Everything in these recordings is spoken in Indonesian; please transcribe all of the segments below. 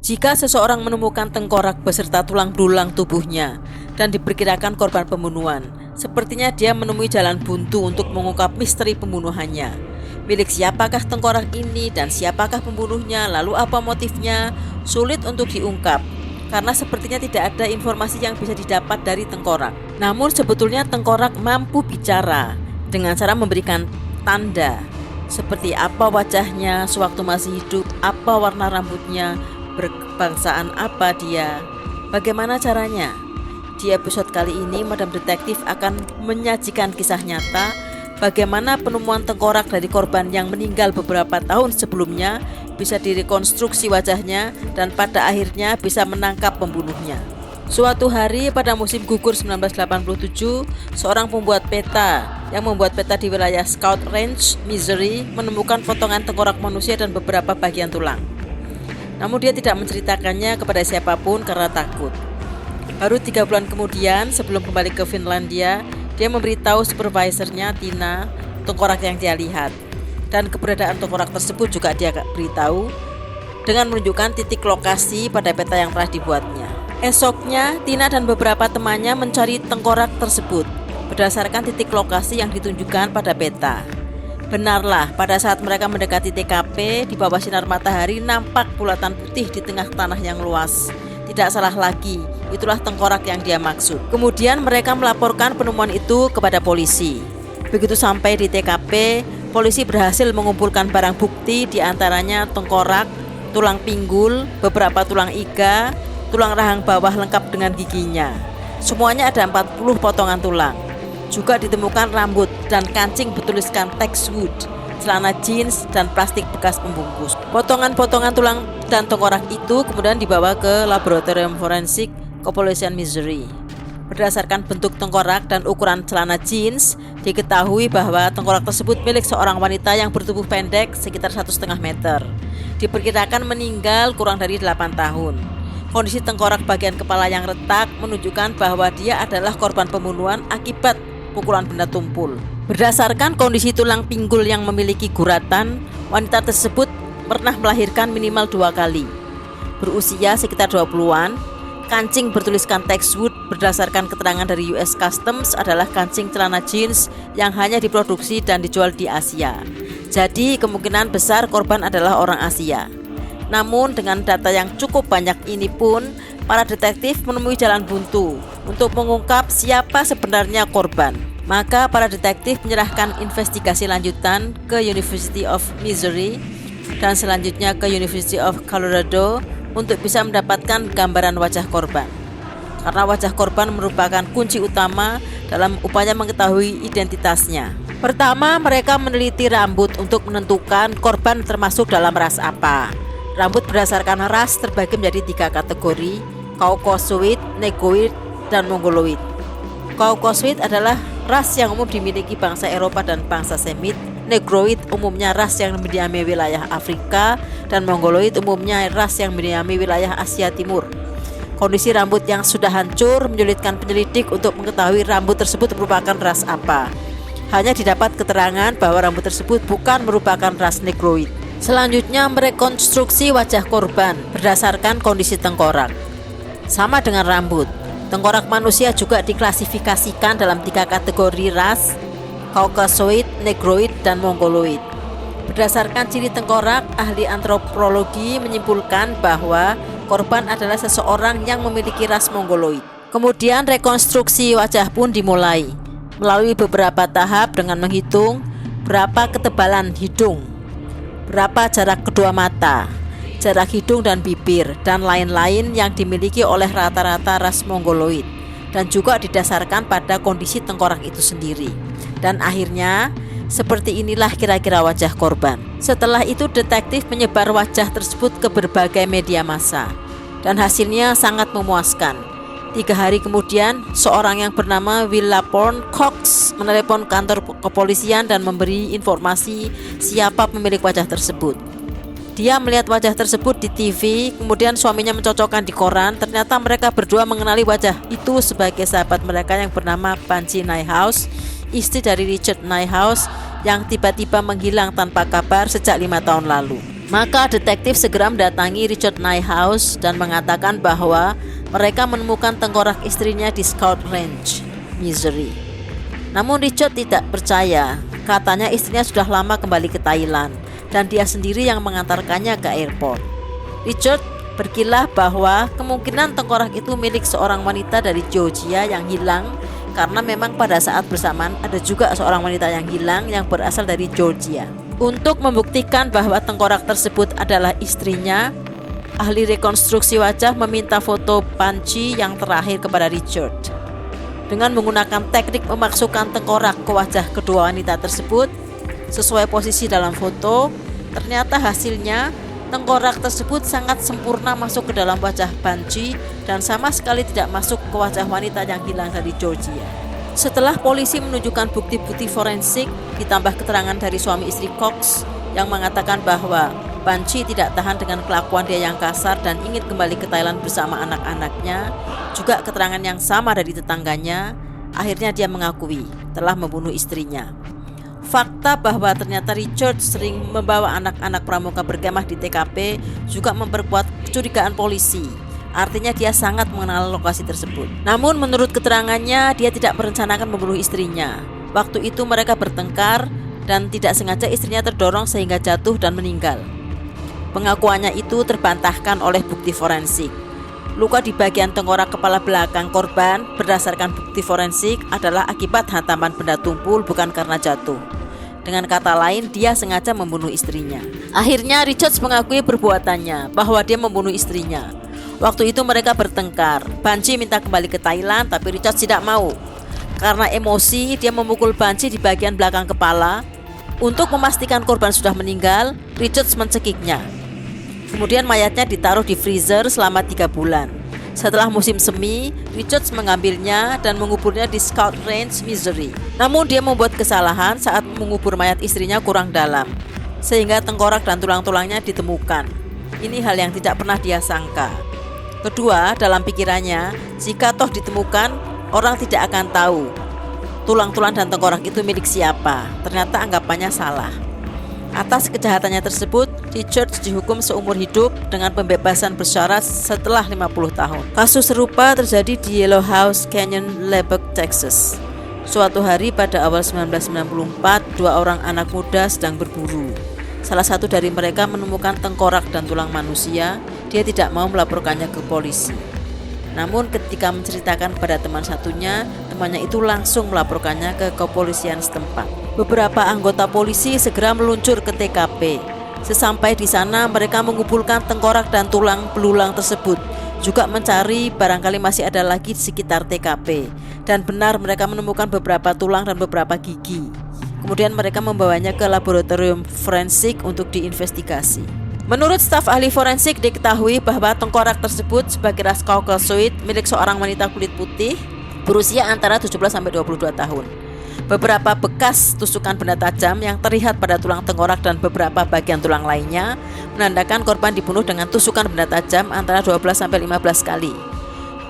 Jika seseorang menemukan tengkorak beserta tulang belulang tubuhnya dan diperkirakan korban pembunuhan, sepertinya dia menemui jalan buntu untuk mengungkap misteri pembunuhannya. Milik siapakah tengkorak ini dan siapakah pembunuhnya, lalu apa motifnya, sulit untuk diungkap karena sepertinya tidak ada informasi yang bisa didapat dari tengkorak. Namun sebetulnya tengkorak mampu bicara dengan cara memberikan tanda seperti apa wajahnya sewaktu masih hidup, apa warna rambutnya, berkebangsaan apa dia, bagaimana caranya. Di episode kali ini Madam Detektif akan menyajikan kisah nyata bagaimana penemuan tengkorak dari korban yang meninggal beberapa tahun sebelumnya bisa direkonstruksi wajahnya dan pada akhirnya bisa menangkap pembunuhnya. Suatu hari pada musim gugur 1987, seorang pembuat peta yang membuat peta di wilayah Scout Range, Missouri menemukan potongan tengkorak manusia dan beberapa bagian tulang. Namun dia tidak menceritakannya kepada siapapun karena takut. Baru 3 bulan kemudian sebelum kembali ke Finlandia, dia memberitahu supervisornya Tina tengkorak yang dia lihat. Dan keberadaan tengkorak tersebut juga dia beritahu dengan menunjukkan titik lokasi pada peta yang telah dibuatnya. Esoknya, Tina dan beberapa temannya mencari tengkorak tersebut berdasarkan titik lokasi yang ditunjukkan pada peta. Benarlah, pada saat mereka mendekati TKP, di bawah sinar matahari nampak bulatan putih di tengah tanah yang luas. Tidak salah lagi, itulah tengkorak yang dia maksud. Kemudian mereka melaporkan penemuan itu kepada polisi. Begitu sampai di TKP, polisi berhasil mengumpulkan barang bukti, diantaranya tengkorak, tulang pinggul, beberapa tulang iga, tulang rahang bawah lengkap dengan giginya. Semuanya ada 40 potongan tulang. Juga ditemukan rambut dan kancing bertuliskan Texwood, celana jeans dan plastik bekas pembungkus. Potongan-potongan tulang dan tengkorak itu kemudian dibawa ke laboratorium forensik kepolisian Missouri. Berdasarkan bentuk tengkorak dan ukuran celana jeans, diketahui bahwa tengkorak tersebut milik seorang wanita yang bertubuh pendek sekitar 1,5 meter. Diperkirakan meninggal kurang dari 8 tahun. Kondisi tengkorak bagian kepala yang retak menunjukkan bahwa dia adalah korban pembunuhan akibat pukulan benda tumpul. Berdasarkan kondisi tulang pinggul yang memiliki guratan, wanita tersebut pernah melahirkan minimal 2 kali. Berusia sekitar 20-an, kancing bertuliskan Texwood berdasarkan keterangan dari US Customs adalah kancing celana jeans yang hanya diproduksi dan dijual di Asia. Jadi kemungkinan besar korban adalah orang Asia. Namun dengan data yang cukup banyak ini pun, para detektif menemui jalan buntu untuk mengungkap siapa sebenarnya korban. Maka para detektif menyerahkan investigasi lanjutan ke University of Missouri dan selanjutnya ke University of Colorado untuk bisa mendapatkan gambaran wajah korban. Karena wajah korban merupakan kunci utama dalam upaya mengetahui identitasnya. Pertama, mereka meneliti rambut untuk menentukan korban termasuk dalam ras apa. Rambut berdasarkan ras terbagi menjadi 3 kategori: Caucasoid, Negroid, dan Mongoloid. Caucasoid adalah ras yang umum dimiliki bangsa Eropa dan bangsa Semit. Negroid umumnya ras yang mendiami wilayah Afrika, dan Mongoloid umumnya ras yang mendiami wilayah Asia Timur. Kondisi rambut yang sudah hancur menyulitkan penyelidik untuk mengetahui rambut tersebut merupakan ras apa. Hanya didapat keterangan bahwa rambut tersebut bukan merupakan ras Negroid. Selanjutnya merekonstruksi wajah korban berdasarkan kondisi tengkorak. Sama dengan rambut, tengkorak manusia juga diklasifikasikan dalam 3 kategori ras: Caucasoid, Negroid, dan Mongoloid. Berdasarkan ciri tengkorak, ahli antropologi menyimpulkan bahwa korban adalah seseorang yang memiliki ras Mongoloid. Kemudian rekonstruksi wajah pun dimulai melalui beberapa tahap dengan menghitung berapa ketebalan hidung, berapa jarak kedua mata, jarak hidung dan bibir, dan lain-lain yang dimiliki oleh rata-rata ras Mongoloid, dan juga didasarkan pada kondisi tengkorak itu sendiri. Dan akhirnya, seperti inilah kira-kira wajah korban. Setelah itu detektif menyebar wajah tersebut ke berbagai media massa, dan hasilnya sangat memuaskan. 3 hari kemudian, seorang yang bernama Will Laporn Cox menelepon kantor kepolisian dan memberi informasi siapa pemilik wajah tersebut. Dia melihat wajah tersebut di TV, kemudian suaminya mencocokkan di koran. Ternyata mereka berdua mengenali wajah itu sebagai sahabat mereka yang bernama Pansy Nighhouse, istri dari Richard Nighhouse yang tiba-tiba menghilang tanpa kabar sejak 5 tahun lalu. Maka detektif segera mendatangi Richard Niehaus dan mengatakan bahwa mereka menemukan tengkorak istrinya di Scout Range, Missouri. Namun Richard tidak percaya, katanya istrinya sudah lama kembali ke Thailand dan dia sendiri yang mengantarkannya ke airport. Richard berkilah bahwa kemungkinan tengkorak itu milik seorang wanita dari Georgia yang hilang, karena memang pada saat bersamaan ada juga seorang wanita yang hilang yang berasal dari Georgia. Untuk membuktikan bahwa tengkorak tersebut adalah istrinya, ahli rekonstruksi wajah meminta foto panci yang terakhir kepada Richard. Dengan menggunakan teknik memasukkan tengkorak ke wajah kedua wanita tersebut sesuai posisi dalam foto, ternyata hasilnya tengkorak tersebut sangat sempurna masuk ke dalam wajah panci dan sama sekali tidak masuk ke wajah wanita yang hilang dari Georgia. Setelah polisi menunjukkan bukti-bukti forensik ditambah keterangan dari suami istri Cox yang mengatakan bahwa Panci tidak tahan dengan kelakuan dia yang kasar dan ingin kembali ke Thailand bersama anak-anaknya, juga keterangan yang sama dari tetangganya, akhirnya dia mengakui telah membunuh istrinya. Fakta bahwa ternyata Richard sering membawa anak-anak pramuka berkemah di TKP juga memperkuat kecurigaan polisi. Artinya dia sangat mengenal lokasi tersebut. Namun menurut keterangannya dia tidak merencanakan membunuh istrinya. Waktu itu mereka bertengkar dan tidak sengaja istrinya terdorong sehingga jatuh dan meninggal. Pengakuannya itu terbantahkan oleh bukti forensik. Luka di bagian tengkorak kepala belakang korban berdasarkan bukti forensik adalah akibat hantaman benda tumpul, bukan karena jatuh. Dengan kata lain, dia sengaja membunuh istrinya. Akhirnya Richards mengakui perbuatannya bahwa dia membunuh istrinya. Waktu itu mereka bertengkar. Banci minta kembali ke Thailand, tapi Richards tidak mau. Karena emosi, dia memukul Banci di bagian belakang kepala. Untuk memastikan korban sudah meninggal, Richards mencekiknya. Kemudian mayatnya ditaruh di freezer selama 3 bulan. Setelah musim semi, Richards mengambilnya dan menguburnya di Scout Range, Missouri. Namun dia membuat kesalahan saat mengubur mayat istrinya kurang dalam, sehingga tengkorak dan tulang-tulangnya ditemukan. Ini hal yang tidak pernah dia sangka. Kedua, dalam pikirannya, jika toh ditemukan, orang tidak akan tahu tulang-tulang dan tengkorak itu milik siapa. Ternyata anggapannya salah. Atas kejahatannya tersebut, Richards dihukum seumur hidup dengan pembebasan bersyarat setelah 50 tahun. Kasus serupa terjadi di Yellow House Canyon, Lubbock, Texas. Suatu hari pada awal 1994, 2 orang anak muda sedang berburu. Salah satu dari mereka menemukan tengkorak dan tulang manusia. Dia tidak mau melaporkannya ke polisi. Namun ketika menceritakan kepada teman satunya, temannya itu langsung melaporkannya ke kepolisian setempat. Beberapa anggota polisi segera meluncur ke TKP. Sesampai di sana, mereka mengumpulkan tengkorak dan tulang belulang tersebut, juga mencari barangkali masih ada lagi di sekitar TKP. Dan benar mereka menemukan beberapa tulang dan beberapa gigi. Kemudian mereka membawanya ke laboratorium forensik untuk diinvestigasi. Menurut staf ahli forensik diketahui bahwa tengkorak tersebut sebagai ras Caucasoid milik seorang wanita kulit putih berusia antara 17-22 tahun. Beberapa bekas tusukan benda tajam yang terlihat pada tulang tengkorak dan beberapa bagian tulang lainnya menandakan korban dibunuh dengan tusukan benda tajam antara 12-15 kali.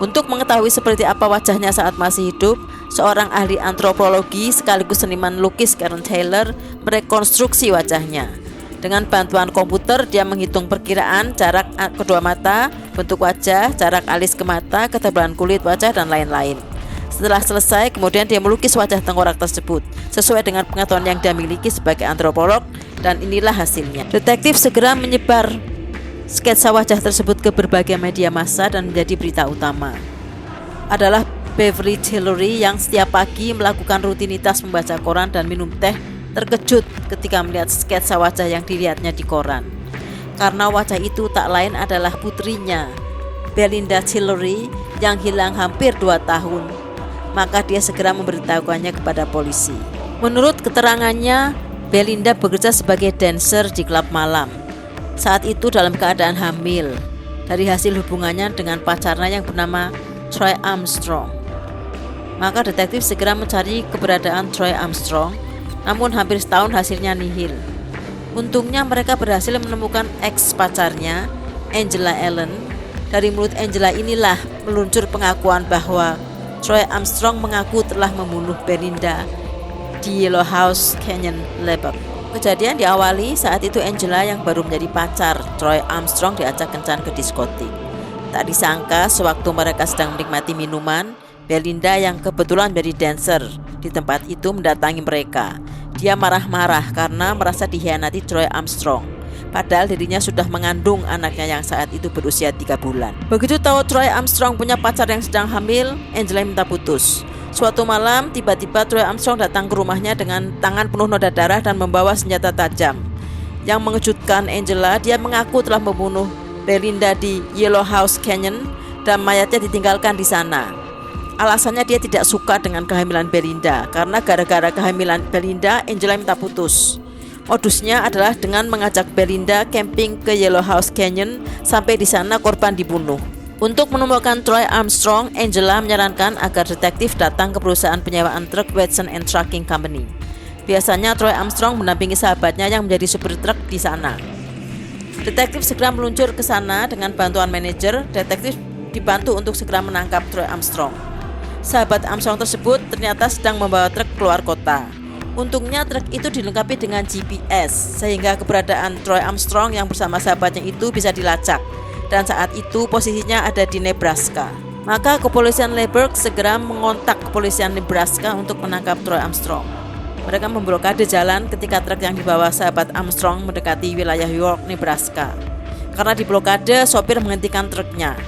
Untuk mengetahui seperti apa wajahnya saat masih hidup, seorang ahli antropologi sekaligus seniman lukis Karen Taylor merekonstruksi wajahnya. Dengan bantuan komputer, dia menghitung perkiraan jarak kedua mata, bentuk wajah, jarak alis ke mata, ketebalan kulit wajah, dan lain-lain. Setelah selesai, kemudian dia melukis wajah tengkorak tersebut sesuai dengan pengetahuan yang dia miliki sebagai antropolog, dan inilah hasilnya. Detektif segera menyebar sketsa wajah tersebut ke berbagai media massa dan menjadi berita utama. Adalah Beverly Tillery yang setiap pagi melakukan rutinitas membaca koran dan minum teh terkejut ketika melihat sketsa wajah yang dilihatnya di koran. Karena wajah itu tak lain adalah putrinya, Belinda Tillery, yang hilang hampir 2 tahun. Maka dia segera memberitahukannya kepada polisi. Menurut keterangannya, Belinda bekerja sebagai dancer di klub malam. Saat itu dalam keadaan hamil dari hasil hubungannya dengan pacarnya yang bernama Troy Armstrong. Maka detektif segera mencari keberadaan Troy Armstrong. Namun hampir setahun hasilnya nihil. Untungnya mereka berhasil menemukan ex pacarnya, Angela Allen. Dari mulut Angela inilah meluncur pengakuan bahwa Troy Armstrong mengaku telah membunuh Belinda di Yellow House Canyon, Lubbock. Kejadian diawali saat itu Angela yang baru menjadi pacar Troy Armstrong diajak kencan ke diskotik. Tak disangka sewaktu mereka sedang menikmati minuman, Belinda yang kebetulan menjadi dancer di tempat itu mendatangi mereka. Dia marah-marah karena merasa dikhianati Troy Armstrong, padahal dirinya sudah mengandung anaknya yang saat itu berusia 3 bulan. Begitu tahu Troy Armstrong punya pacar yang sedang hamil, Angela minta putus. Suatu malam, tiba-tiba Troy Armstrong datang ke rumahnya dengan tangan penuh noda darah dan membawa senjata tajam. Yang mengejutkan Angela, dia mengaku telah membunuh Belinda di Yellow House Canyon dan mayatnya ditinggalkan di sana. Alasannya dia tidak suka dengan kehamilan Belinda, karena gara-gara kehamilan Belinda, Angela minta putus. Modusnya adalah dengan mengajak Belinda camping ke Yellow House Canyon, sampai di sana korban dibunuh. Untuk menemukan Troy Armstrong, Angela menyarankan agar detektif datang ke perusahaan penyewaan truk Watson and Trucking Company. Biasanya Troy Armstrong mendampingi sahabatnya yang menjadi supir truk di sana. Detektif segera meluncur ke sana dengan bantuan manajer. Detektif dibantu untuk segera menangkap Troy Armstrong. Sahabat Armstrong tersebut ternyata sedang membawa truk keluar kota. Untungnya truk itu dilengkapi dengan GPS, sehingga keberadaan Troy Armstrong yang bersama sahabatnya itu bisa dilacak. Dan saat itu posisinya ada di Nebraska. Maka kepolisian Lynchburg segera mengontak kepolisian Nebraska untuk menangkap Troy Armstrong. Mereka memblokade jalan ketika truk yang dibawa sahabat Armstrong mendekati wilayah York, Nebraska. Karena diblokade, sopir menghentikan truknya.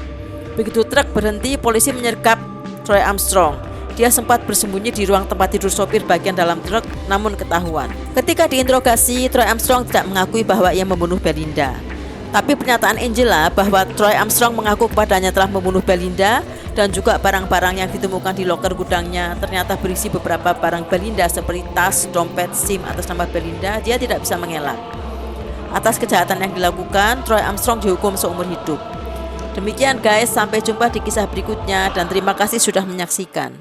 Begitu truk berhenti, polisi menyergap Troy Armstrong. Dia sempat bersembunyi di ruang tempat tidur sopir bagian dalam truk, namun ketahuan. Ketika diinterogasi, Troy Armstrong tidak mengakui bahwa ia membunuh Belinda. Tapi pernyataan Angela bahwa Troy Armstrong mengaku kepadanya telah membunuh Belinda dan juga barang-barang yang ditemukan di loker gudangnya ternyata berisi beberapa barang Belinda seperti tas, dompet, SIM atas nama Belinda, dia tidak bisa mengelak. Atas kejahatan yang dilakukan, Troy Armstrong dihukum seumur hidup. Demikian guys, sampai jumpa di kisah berikutnya dan terima kasih sudah menyaksikan.